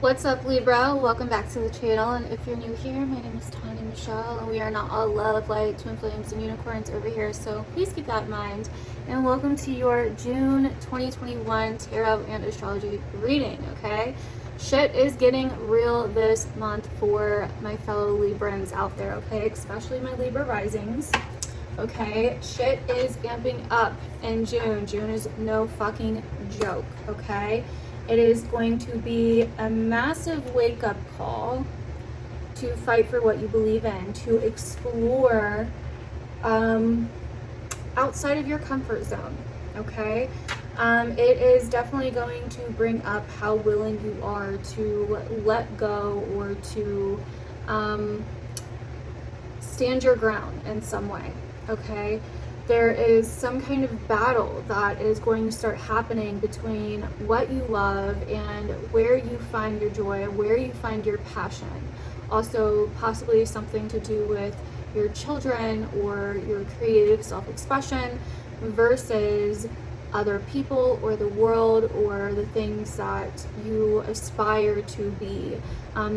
What's up, Libra? Welcome back to the channel, and if you're new here, my name is Tawny Michelle, and we are not all love, light, twin flames, and unicorns over here, so please keep that in mind. And welcome to your June 2021 Tarot and Astrology reading, okay? Shit is getting real this month for my fellow Librans out there, okay? Especially my Libra risings. Okay, shit is amping up in June. June is no fucking joke, okay? It is going to be a massive wake-up call to fight for what you believe in, to explore outside of your comfort zone, okay? It is definitely going to bring up how willing you are to let go or to stand your ground in some way, okay? There is some kind of battle that is going to start happening between what you love and where you find your joy, where you find your passion. Also, possibly something to do with your children or your creative self-expression versus other people or the world or the things that you aspire to be,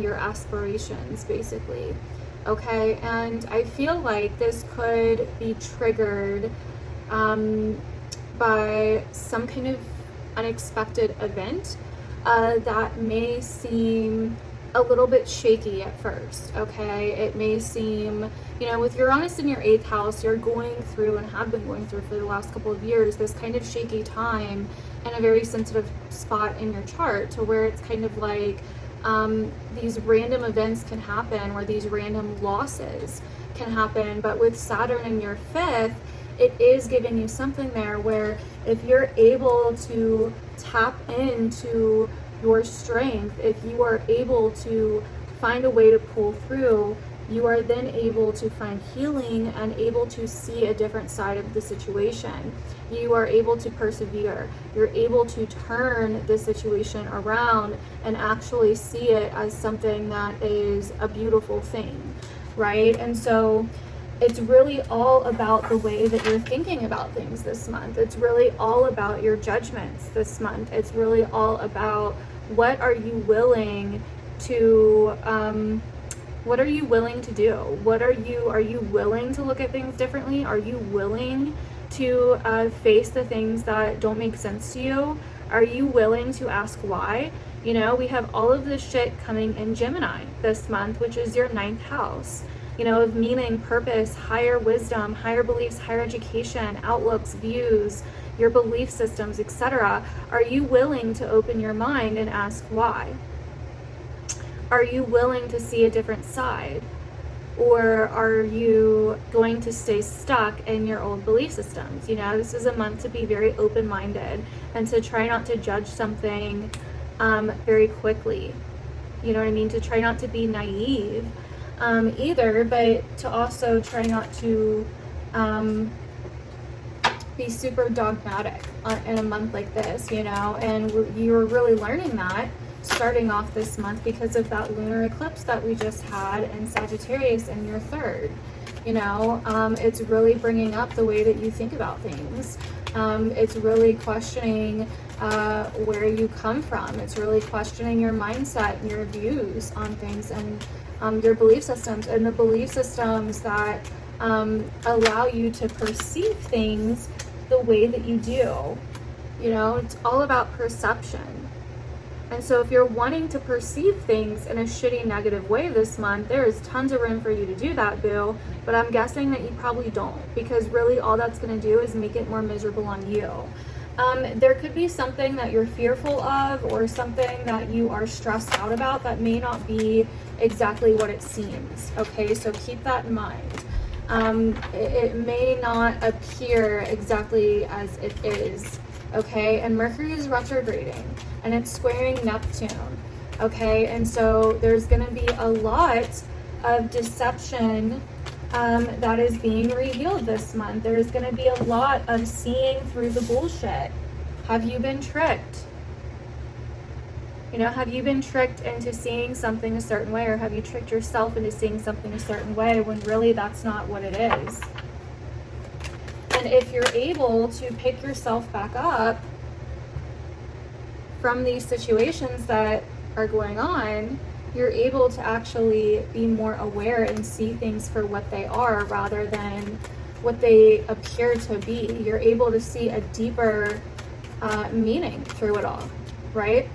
your aspirations, basically. Okay, and I feel like this could be triggered by some kind of unexpected event that may seem a little bit shaky at first, okay? It may seem, with Uranus in your 8th house, you're going through and have been going through for the last couple of years this kind of shaky time and a very sensitive spot in your chart to where it's kind of like these random events can happen or these random losses can happen. But with Saturn in your 5th, it is giving you something there where if you're able to tap into your strength, if you are able to find a way to pull through, you are then able to find healing and able to see a different side of the situation. You are able to persevere. You're able to turn the situation around and actually see it as something that is a beautiful thing, right? And so it's really all about the way that you're thinking about things this month. It's really all about your judgments this month. It's really all about what are you willing to what are you willing to do? Are you willing to look at things differently? Are you willing to face the things that don't make sense to you? Are you willing to ask why? We have all of this shit coming in Gemini this month, which is your 9th house, of meaning, purpose, higher wisdom, higher beliefs, higher education, outlooks, views, your belief systems, etc. Are you willing to open your mind and ask why? Are you willing to see a different side? Or are you going to stay stuck in your old belief systems? This is a month to be very open-minded and to try not to judge something very quickly. You know what I mean? To try not to be naive either, but to also try not to be super dogmatic in a month like this, and you're really learning that starting off this month because of that lunar eclipse that we just had in Sagittarius in your 3rd. It's really bringing up the way that you think about things. It's really questioning where you come from. It's really questioning your mindset and your views on things and your belief systems and the belief systems that allow you to perceive things the way that you do. It's all about perception. And so if you're wanting to perceive things in a shitty negative way this month, there is tons of room for you to do that, boo. But I'm guessing that you probably don't, because really all that's going to do is make it more miserable on you. There could be something that you're fearful of or something that you are stressed out about that may not be exactly what it seems. Okay, so keep that in mind. It may not appear exactly as it is. Okay, and Mercury is retrograding and it's squaring Neptune. Okay, and so there's going to be a lot of deception that is being revealed this month. There's going to be a lot of seeing through the bullshit. Have you been tricked? Have you been tricked into seeing something a certain way, or have you tricked yourself into seeing something a certain way when really that's not what it is? And if you're able to pick yourself back up from these situations that are going on, you're able to actually be more aware and see things for what they are rather than what they appear to be. You're able to see a deeper meaning through it all, right?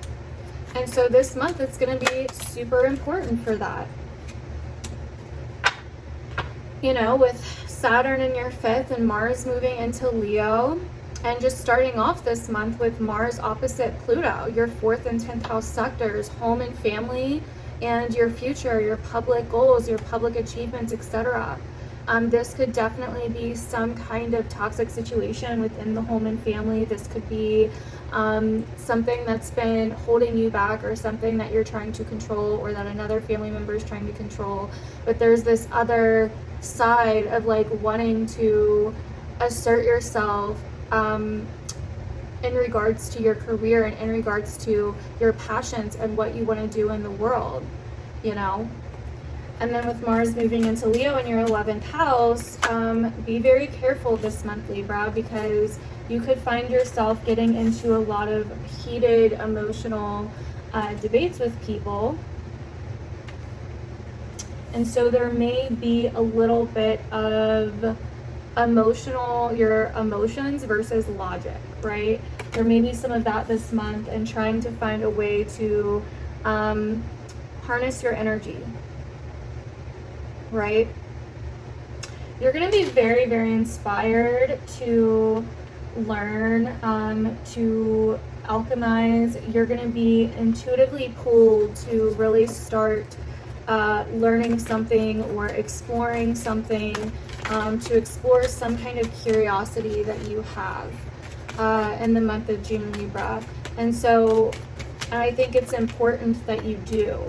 And so this month it's going to be super important for that. You know, with Saturn in your 5th and Mars moving into Leo, and just starting off this month with Mars opposite Pluto, your 4th and 10th house sectors, home and family, and your future, your public goals, your public achievements, etc. This could definitely be some kind of toxic situation within the home and family. This could be something that's been holding you back, or something that you're trying to control, or that another family member is trying to control. But there's this other side of like wanting to assert yourself in regards to your career and in regards to your passions and what you want to do in the world, you know. And then with Mars moving into Leo in your 11th house, be very careful this month, Libra, because you could find yourself getting into a lot of heated emotional debates with people. And so there may be a little bit of your emotions versus logic, right? There may be some of that this month, and trying to find a way to harness your energy, right? You're going to be very, very inspired to learn, to alchemize. You're going to be intuitively pulled to really start learning something or exploring something, to explore some kind of curiosity that you have in the month of June, Libra. And so I think it's important that you do,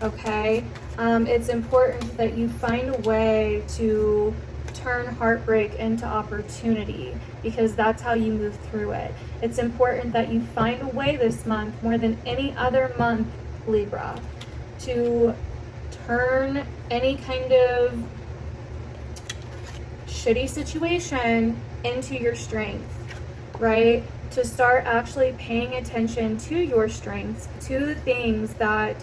okay? It's important that you find a way to turn heartbreak into opportunity, because that's how you move through it. It's important that you find a way this month, more than any other month, Libra, to turn any kind of shitty situation into your strength, right? To start actually paying attention to your strengths, to the things that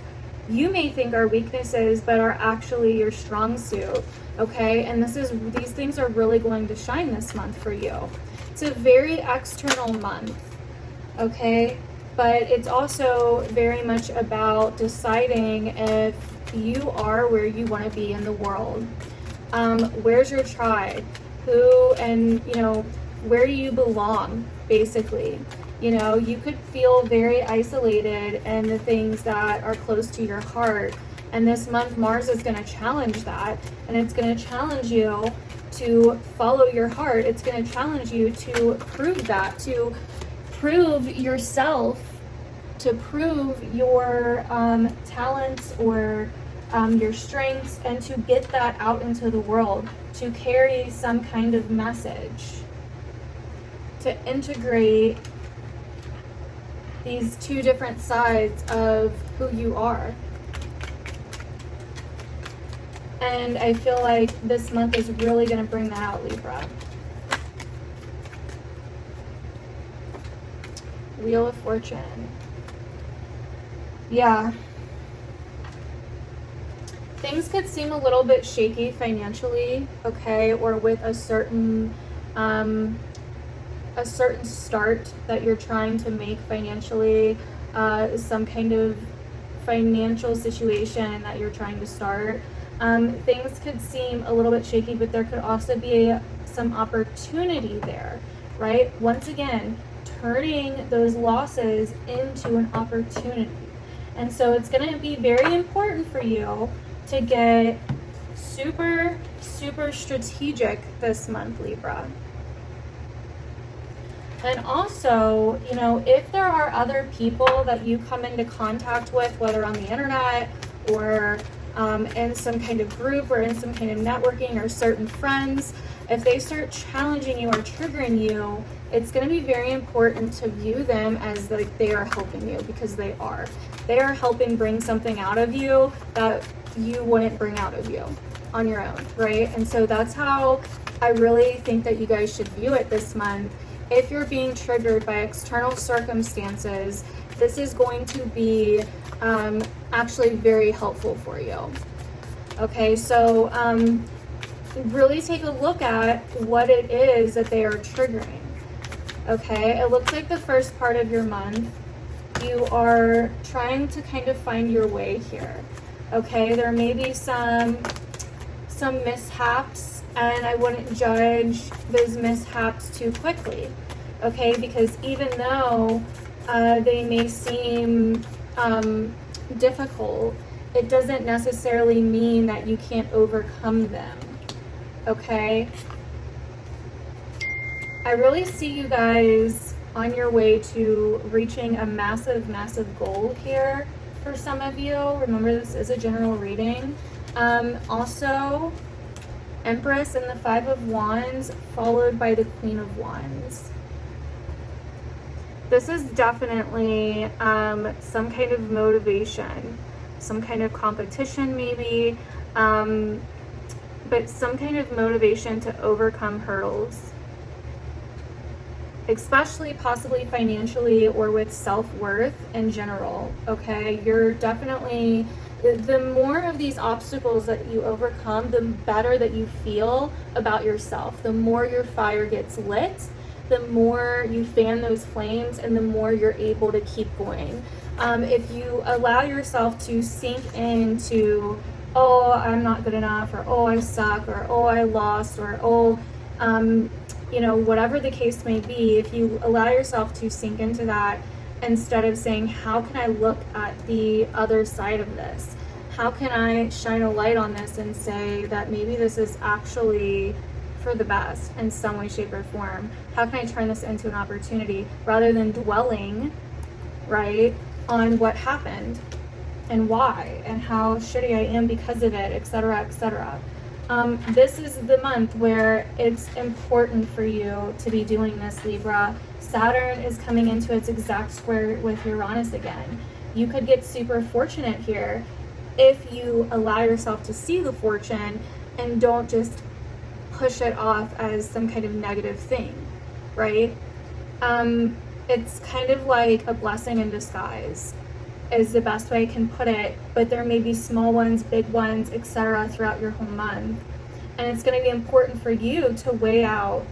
you may think are weaknesses but are actually your strong suit, okay? And these things are really going to shine this month for you. It's a very external month, okay? But it's also very much about deciding if you are where you want to be in the world. Where's your tribe? Who, and you know, where do you belong, basically? You know, you could feel very isolated in the things that are close to your heart. And this month, Mars is going to challenge that. And it's going to challenge you to follow your heart. It's going to challenge you to prove that, to prove yourself, to prove your talents or your strengths, and to get that out into the world, to carry some kind of message, to integrate these two different sides of who you are. And I feel like this month is really going to bring that out, Libra. Wheel of Fortune. Yeah. Things could seem a little bit shaky financially, okay, or with a certain start that you're trying to make financially, some kind of financial situation that you're trying to start. Things could seem a little bit shaky, but there could also be some opportunity there, right? Once again, turning those losses into an opportunity. And so it's going to be very important for you to get super, super strategic this month, Libra. And also, you know, if there are other people that you come into contact with, whether on the internet or in some kind of group or in some kind of networking, or certain friends, if they start challenging you or triggering you, it's going to be very important to view them as like they are helping you, because they are. They are helping bring something out of you that you wouldn't bring out of you on your own, right? And so that's how I really think that you guys should view it this month. If you're being triggered by external circumstances, this is going to be actually very helpful for you. Okay, so really take a look at what it is that they are triggering. Okay, it looks like the first part of your month, you are trying to kind of find your way here. Okay, there may be some mishaps, and I wouldn't judge those mishaps too quickly. Okay, because even though they may seem difficult, it doesn't necessarily mean that you can't overcome them. Okay, I really see you guys on your way to reaching a massive, massive goal here for some of you. Remember, this is a general reading. Also, Empress and the Five of Wands, followed by the Queen of Wands. This is definitely some kind of motivation, some kind of competition maybe, but some kind of motivation to overcome hurdles, especially possibly financially or with self-worth in general. Okay, you're definitely, the more of these obstacles that you overcome, the better that you feel about yourself, the more your fire gets lit, the more you fan those flames, and the more you're able to keep going. If you allow yourself to sink into, oh, I'm not good enough, or oh, I suck, or oh, I lost, or oh, you know, whatever the case may be, if you allow yourself to sink into that instead of saying, how can I look at the other side of this? How can I shine a light on this and say that maybe this is actually for the best in some way, shape, or form? How can I turn this into an opportunity rather than dwelling, right, on what happened and why and how shitty I am because of it, etc., etc. This is the month where it's important for you to be doing this, Libra. Saturn is coming into its exact square with Uranus again. You could get super fortunate here if you allow yourself to see the fortune and don't just push it off as some kind of negative thing, right? It's kind of like a blessing in disguise is the best way I can put it, but there may be small ones, big ones, etc. throughout your whole month. And it's going to be important for you to weigh out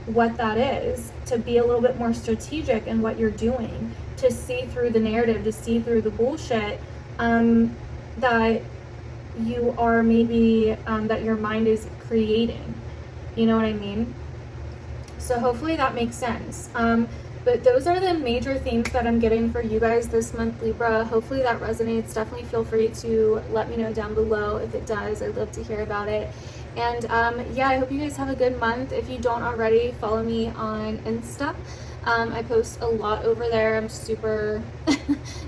what that is, to be a little bit more strategic in what you're doing, to see through the narrative, to see through the bullshit that you are maybe, that your mind is creating. You know what I mean? So hopefully that makes sense. But those are the major themes that I'm getting for you guys this month, Libra. Hopefully that resonates. Definitely feel free to let me know down below if it does. I'd love to hear about it. And yeah, I hope you guys have a good month. If you don't already, follow me on Insta. I post a lot over there. I'm super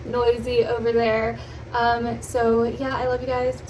noisy over there. So yeah, I love you guys.